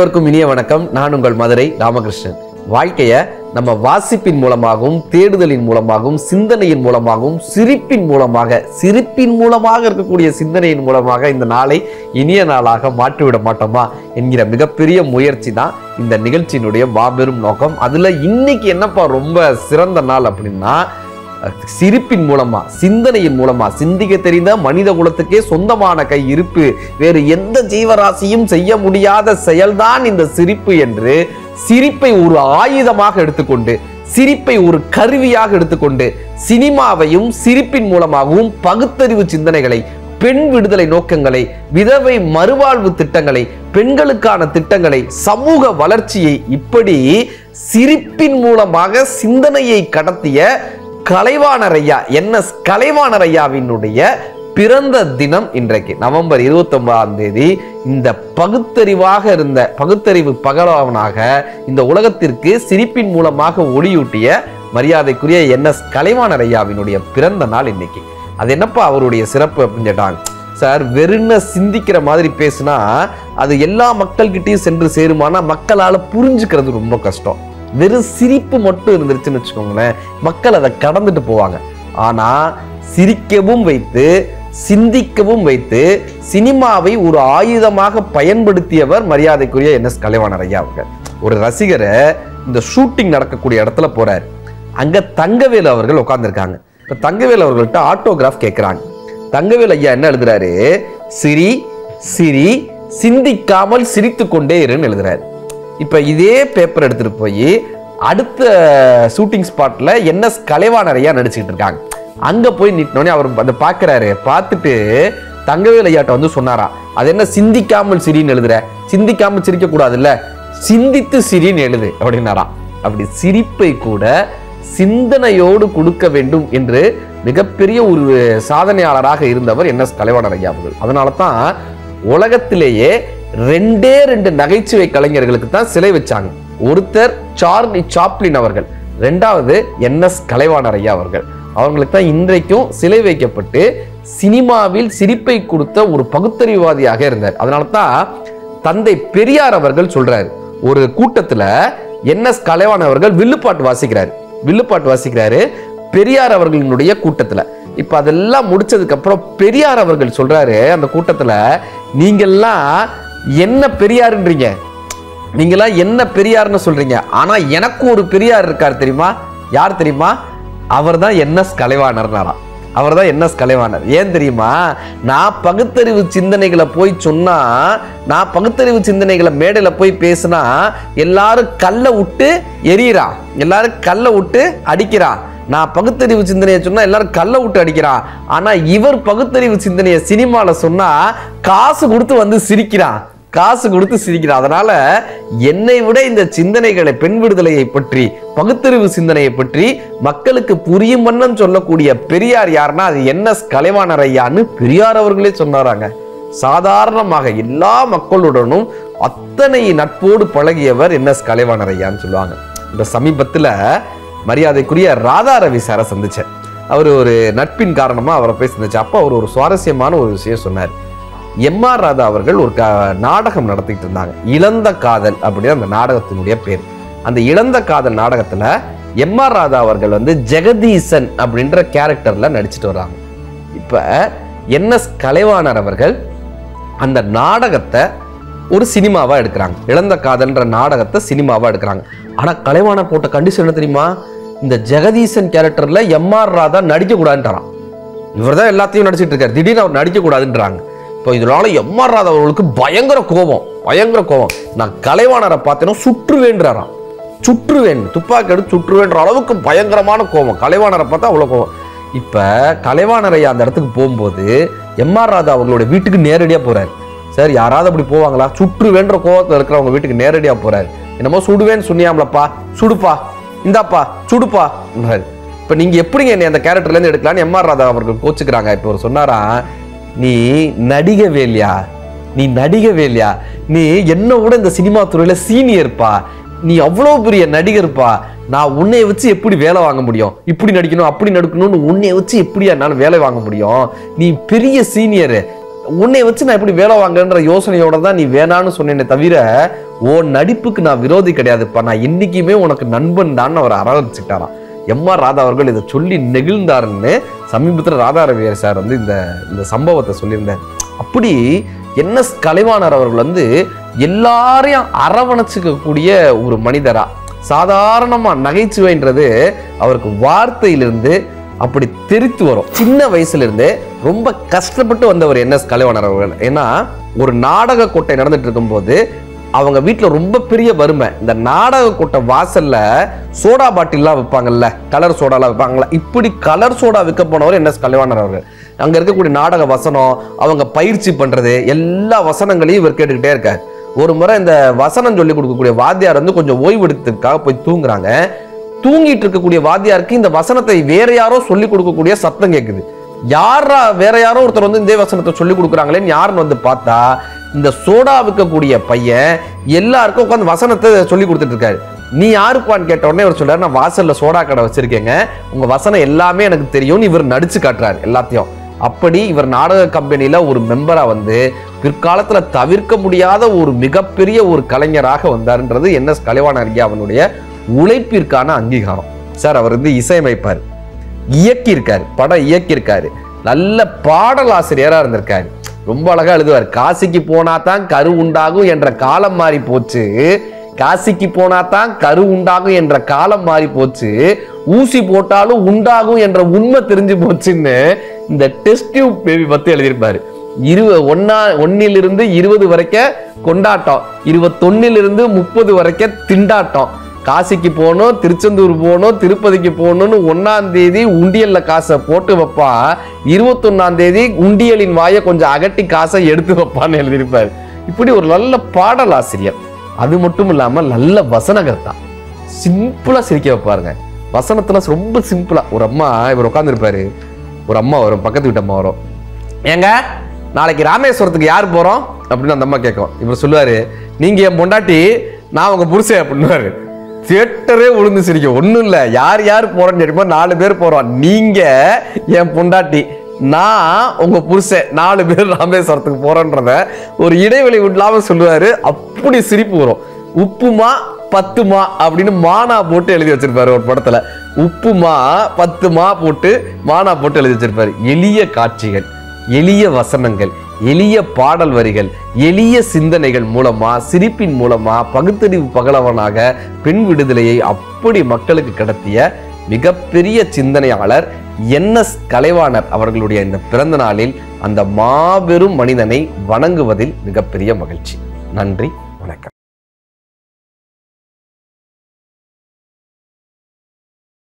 அனைவருக்கும் இனிய வணக்கம். நான் உங்கள் மதுரை ராமகிருஷ்ணன். வாழ்க்கையை நம்ம வாசிப்பின் மூலமாகவும், தேடுதலின் மூலமாகவும், சிந்தனையின் மூலமாகவும், சிரிப்பின் மூலமாக இருக்கக்கூடிய சிந்தனையின் மூலமாக இந்த நாளை இனிய நாளாக மாற்றிவிட மாட்டோமா என்கிற மிகப்பெரிய முயற்சி தான் இந்த நிகழ்ச்சியினுடைய மாபெரும் நோக்கம். அதுல இன்னைக்கு என்னப்பா ரொம்ப சிறந்த நாள் அப்படின்னா, சிரிப்பின் மூலமா, சிந்தனையின் மூலமா, சிந்திக்க தெரிந்த மனித குலத்துக்கே சொந்தமான கை இருப்பு, வேறு எந்த ஜீவராசியும் செய்ய முடியாத செயல்தான் இந்த சிரிப்பு என்று சிரிப்பை ஒரு ஆயுதமாக எடுத்துக்கொண்டு, சிரிப்பை ஒரு கருவியாக எடுத்துக்கொண்டு, சினிமாவையும் சிரிப்பின் மூலமாகவும் பகுத்தறிவு சிந்தனைகளை, பெண் விடுதலை நோக்கங்களை, விதவை மறுவாழ்வு திட்டங்களை, பெண்களுக்கான திட்டங்களை, சமூக வளர்ச்சியை இப்படி சிரிப்பின் மூலமாக சிந்தனையை கடத்திய கலைவாணர் ஐயா NS கலைவாணர் ஐயாவினுடைய பிறந்த தினம் இன்றைக்கு நவம்பர் 29ஆம் தேதி. இந்த பகுத்தறிவு பகலவனாக இந்த உலகத்திற்கு சிரிப்பின் மூலமாக ஒளியூட்டிய மரியாதைக்குரிய NS கலைவாணர் ஐயாவினுடைய பிறந்த நாள் இன்னைக்கு. அது என்னப்பா அவருடைய சிறப்பு அப்படின்னு கேட்டாங்க. சார், வெறும்ன சிந்திக்கிற மாதிரி பேசுனா அது எல்லா மக்கள்கிட்டையும் சென்று சேருமானா மக்களால புரிஞ்சுக்கிறது ரொம்ப கஷ்டம். வெறும் சிரிப்பு மட்டும் இருந்துருச்சுன்னு வச்சுக்கோங்களேன், மக்கள் அதை கடந்துட்டு போவாங்க. ஆனா சிரிக்கவும் வைத்து, சிந்திக்கவும் வைத்து, சினிமாவை ஒரு ஆயுதமாக பயன்படுத்தியவர் மரியாதைக்குரிய NS கலைவாணர் ஐயா அவர்கள். ஒரு ரசிகரை இந்த ஷூட்டிங் நடக்கக்கூடிய இடத்துல போறாரு. அங்க தங்கவேலு அவர்கள் உட்கார்ந்துருக்காங்க. இப்ப தங்கவேலு அவர்கள்ட்ட ஆட்டோகிராஃப் கேட்கிறாங்க. தங்கவேலு ஐயா என்ன எழுதுறாரு? சிரி சிரி, சிந்திக்காமல் சிரித்து கொண்டே இருன்னு எழுதுறாரு. இப்ப இதே பேப்பர் எடுத்துட்டு போய் அடுத்த ஷூட்டிங் ஸ்பாட்ல NS கலைவாணர் ஐயா நடிச்சுக்கிட்டு இருக்காங்க. அங்க போய் நிட்டனோடனே அவர் அதை பாக்குறாரு. பார்த்துட்டு தங்கவேலு ஐயாட்ட வந்து சொன்னாரா, அது என்ன சிந்திக்காமல் சிரின்னு எழுதுற, சிந்திக்காமல் சிரிக்க கூடாதுல்ல, சிந்தித்து சிரின்னு எழுது அப்படின்னாராம். அப்படி சிரிப்பை கூட சிந்தனையோடு கொடுக்க வேண்டும் என்று மிகப்பெரிய ஒரு சாதனையாளராக இருந்தவர் NS கலைவாணர் ஐயா அவர்கள். அதனால தான் உலகத்திலேயே ரெண்டு நகைச்சுவை கலைஞர்களுக்கு தான் சிலை வச்சாங்க. ஒருத்தர் சார்லி சாப்ளின் அவர்கள், ரெண்டாவது NS கலைவாணர் ஐயா அவர்கள். அவங்களுக்கு தான் இன்றைக்கும் சிலை வைக்கப்பட்டு சினிமாவில் சிரிப்பை கொடுத்த ஒரு பகுத்தறிவாதியாக இருந்தார். அதனால தான் தந்தை பெரியார் அவர்கள் சொல்றாரு, ஒரு கூட்டத்துல NS கலைவாணர் அவர்கள் வில்லுப்பாட்டு வாசிக்கிறாரு பெரியார் அவர்களினுடைய கூட்டத்துல. இப்ப அதெல்லாம் முடிச்சதுக்கு அப்புறம் பெரியார் அவர்கள் சொல்றாரு அந்த கூட்டத்துல, நீங்கெல்லாம் என்ன பெரியாருன்றீங்க, நீங்கெல்லாம் என்ன பெரியார்னு சொல்றீங்க, ஆனா எனக்கு ஒரு பெரியார் இருக்கார் தெரியுமா, யார் தெரியுமா, அவர் தான் NS கலைவாணர்னாராம். அவர் தான் NS கலைவாணர். ஏன் தெரியுமா, நான் பகுத்தறிவு சிந்தனைகளை போய் சொன்னா, நான் பகுத்தறிவு சிந்தனைகளை மேடையில போய் பேசினா எல்லாரும் கல்லை விட்டு எரியறான், எல்லாரும் கல்லை விட்டு அடிக்கிறான். நான் பகுத்தறிவு சிந்தனையை சொன்னா எல்லாரும் கல்லை விட்டு அடிக்கிறான். ஆனா இவர் பகுத்தறிவு சிந்தனையை சினிமால சொன்னா காசு கொடுத்து வந்து சிரிக்கிறான். அதனால என்னை விட இந்த சிந்தனைகளை, பெண் விடுதலையை பற்றி, பகுத்தறிவு சிந்தனையை பற்றி மக்களுக்கு புரியும் வண்ணம் சொல்லக்கூடிய பெரியார் யாருன்னா அது NS கலைவாணர் ஐயான்னு பெரியார் அவர்களே சொன்னாராங்க. சாதாரணமாக எல்லா மக்களுடனும் அத்தனை நட்போடு பழகியவர் NS கலைவாணர் ஐயான்னு சொல்லுவாங்க. இந்த சமீபத்துல மரியாதைக்குரிய ராதா ரவி சாரை சந்திச்சேன். அவர் ஒரு நட்பின் காரணமா அவரை போய் சந்திச்சேன். அப்போ அவர் ஒரு சுவாரஸ்யமான ஒரு விஷயம் சொன்னார். MR ராதா அவர்கள் ஒரு நாடகம் நடத்திட்டு இருந்தாங்க. இழந்த காதல் அப்படின்னு அந்த நாடகத்தினுடைய பேர். அந்த இழந்த காதல் நாடகத்துல MR ராதா அவர்கள் வந்து ஜெகதீசன் அப்படின்ற கேரக்டர்ல நடிச்சிட்டு வர்றாங்க. இப்ப NS கலைவாணர் அவர்கள் அந்த நாடகத்தை ஒரு சினிமாவா எடுக்கிறாங்க. இழந்த காதல்ன்ற நாடகத்தை சினிமாவா எடுக்கிறாங்க. ஆனா கலைவாணர் போட்ட கண்டிஷன் என்ன தெரியுமா, இந்த ஜெகதீசன் கேரக்டர்ல MR ராதா நடிக்க கூடாதுன்றான். இவர் தான் எல்லாத்தையும் நடிச்சிட்டு இருக்காரு, திடீர்னு அவர் நடிக்க கூடாதுன்றாங்க. இப்போ இதனால MR ராதா அவர்களுக்கு பயங்கர கோபம். நான் கலைவாணரை பார்த்தேன்னா சுற்றுவேன்றாராம். துப்பாக்கி எடுத்து சுற்றுவேன்ற அளவுக்கு பயங்கரமான கோபம். கலைவாணரை பார்த்தா அவ்வளவு கோபம். இப்ப கலைவாணர் ஐயா அந்த இடத்துக்கு போகும்போது MR ராதா அவர்களுடைய வீட்டுக்கு நேரடியா போறாரு. சார், யாராவது அப்படி போவாங்களா? சுற்றுவேன்ற கோபத்தில் இருக்கிறவங்க வீட்டுக்கு நேரடியா போறாரு. என்னமோ சுடுவேன்னு சொன்னியாம்லப்பா, சுடுப்பா, இந்தாப்பா சுடுப்பா. இப்ப நீங்க எப்படிங்க என்னை அந்த கேரக்டர்ல இருந்து எடுக்கலான்னு MR ராதா அவர்கள் கோச்சுக்கிறாங்க. இப்ப அவர் சொன்னாரா, நீ நடிகவே இல்லையா, நீ என்ன விட இந்த சினிமா துறையில சீனியர்ப்பா, நீ அவ்வளவு பெரிய நடிகர்ப்பா, நான் உன்னை வச்சு எப்படி வேலை வாங்க முடியும், இப்படி நடிக்கணும் அப்படி நடிக்கணும்னு உன்னை வச்சு எப்படி என்னால வேலை வாங்க முடியும், நீ பெரிய சீனியர், உன்னை வச்சு நான் எப்படி வேலை வாங்கன்ற யோசனையோட தான் நீ வேணான்னு சொன்னேனே தவிர நடிப்புக்கு நான் விரோதி கிடையாதுப்பா, நான் இன்னைக்குமே உனக்கு நண்பன் தான் அவர் அரவணைச்சுட்டாராம். எம்.ஆர். ராதா அவர்கள் இதை சொல்லி நெகிழ்ந்தாருன்னு சமீபத்தில் ராதா ரவியர் சார் வந்து இந்த சம்பவத்தை சொல்லியிருந்தார். அப்படி என்.எஸ். கலைவாணர் அவர்கள் எல்லாரையும் அரவணைச்சிக்கக்கூடிய ஒரு மனிதரா, சாதாரணமா நகைச்சுவைன்றது அவருக்கு வார்த்தையிலிருந்து அப்படி தெரித்து வரும். சின்ன வயசுல இருந்து ரொம்ப கஷ்டப்பட்டு வந்தவர் என்.எஸ். கலைவாணர் அவர்கள். ஏன்னா ஒரு நாடக கோட்டை நடந்துட்டு இருக்கும் போது அவங்க வீட்டுல ரொம்ப பெரிய வறுமை. இந்த நாடக கோட்டை வாசல்ல சோடா பாட்டில்லாம் விற்பாங்கல்ல, கலர் சோடாலாம் விற்பாங்கல்ல, இப்படி கலர் சோடா விற்க போனவர் என்.எஸ். கலைவாணர் அவர்கள். அங்க இருக்கக்கூடிய நாடக வசனம், அவங்க பயிற்சி பண்றது, எல்லா வசனங்களையும் இவர் கேட்டுக்கிட்டே இருக்காரு. ஒரு முறை இந்த வசனம் சொல்லி கொடுக்கக்கூடிய வாத்தியார் கொஞ்சம் ஓய்வெடுத்துக்காக போய் தூங்குறாங்க. தூங்கிட்டு இருக்கக்கூடிய வாத்தியாருக்கு இந்த வசனத்தை வேற யாரோ சொல்லி கொடுக்கக்கூடிய சத்தம் கேட்குது. யாரா வேற யாரோ ஒருத்தர் இந்த வசனத்தை சொல்லி கொடுக்குறாங்களேன்னு யாருன்னு பார்த்தா இந்த சோடா விற்கக்கூடிய பையன் எல்லாருக்கும் உட்காந்து வசனத்தை சொல்லி கொடுத்துட்டு இருக்காரு. நீ யாருப்பான்னு கேட்ட உடனே அவர் சொல்றாரு, நான் வாசல்ல சோடா கடை வச்சிருக்கேங்க, உங்க வசனம் எல்லாமே எனக்கு தெரியும்னு இவர் நடிச்சு காட்டுறாரு எல்லாத்தையும். அப்படி இவர் நாடக கம்பெனியில ஒரு மெம்பரா பிற்காலத்துல தவிர்க்க முடியாத ஒரு மிகப்பெரிய ஒரு கலைஞராக வந்தாருன்றது என்.எஸ். கலைவாணர் ஐயா அவனுடைய உழைப்பிற்கான அங்கீகாரம். சார் அவர் இசையமைப்பார், இயக்கியிருக்காரு, படம் இயக்கியிருக்காரு, நல்ல பாடலாசிரியரா இருந்திருக்காரு, ரொம்ப அழகா எழுதுவார். காசிக்கு போனாதான் கரு உண்டாகும் என்ற காலம் மாறி போச்சு, காசிக்கு போனாதான் கரு உண்டாகும் என்ற காலம் மாறி போச்சு, ஊசி போட்டாலும் உண்டாகும் என்ற உண்மை தெரிஞ்சு போச்சுன்னு இந்த டெஸ்ட் டியூப் பேபி பத்தி எழுதியிருப்பாரு. 1 20 வரைக்கும் கொண்டாட்டம், 21 30 வரைக்கும் திண்டாட்டம். காசிக்கு போகணும், திருச்செந்தூர் போகணும், திருப்பதிக்கு போகணும்னு 1ஆம் தேதி உண்டியல்ல காசை போட்டு வைப்பா, 21ஆம் தேதி உண்டியலின் வாயை கொஞ்சம் அகட்டி காசை எடுத்து வைப்பான்னு எழுதியிருப்பாரு. இப்படி ஒரு நல்ல பாடலாசிரியர், அது மட்டும் இல்லாம நல்ல வசனகர்த்தா, சிம்பிளா சிரிக்க வைப்பாருங்க. வசனத்துல ரொம்ப சிம்பிளா. ஒரு அம்மா இவர் உட்காந்துருப்பாரு, ஒரு அம்மா வரும், பக்கத்து வீட்டு அம்மா வரும், ஏங்க நாளைக்கு ராமேஸ்வரத்துக்கு யார் போறோம் அப்படின்னு அந்த அம்மா கேட்கும். இவர் சொல்லுவாரு, நீங்க என் பொண்டாட்டி, நான் உங்க புருஷன் அப்படின்னுவாரு. தியேட்டரே உழுந்து சிரிக்கும். ஒன்றும் இல்லை, யார் யார் போறோன்னு தெரியுமா, 4 பேர் போறோம், நீங்க என் பொண்டாட்டி, நான் உங்க புருஷன், 4 பேர் ராமேஸ்வரத்துக்கு போறோன்றத ஒரு இடைவெளி இல்லாம சொல்லுவாரு. அப்படி சிரிப்பு வரும். உப்புமா 10 மா அப்படின்னு மானா போட்டு எழுதி வச்சிருப்பாரு ஒரு படத்துல. உப்புமா 10 மா போட்டு மானா போட்டு எழுதி வச்சிருப்பாரு. எளிய காட்சிகள், எளிய வசனங்கள், எளிய பாடல் வரிகள், எளிய சிந்தனைகள் மூலமா, சிரிப்பின் மூலமா பகுத்தறிவு பகலவனாக பெண் விடுதலையை அப்படி மக்களுக்கு கடத்திய மிகப்பெரிய சிந்தனையாளர் என்.எஸ். கலைவாணர் அவர்களுடைய இந்த பிறந்த நாளில் அந்த மாபெரும் மனிதனை வணங்குவதில் மிகப்பெரிய மகிழ்ச்சி. நன்றி.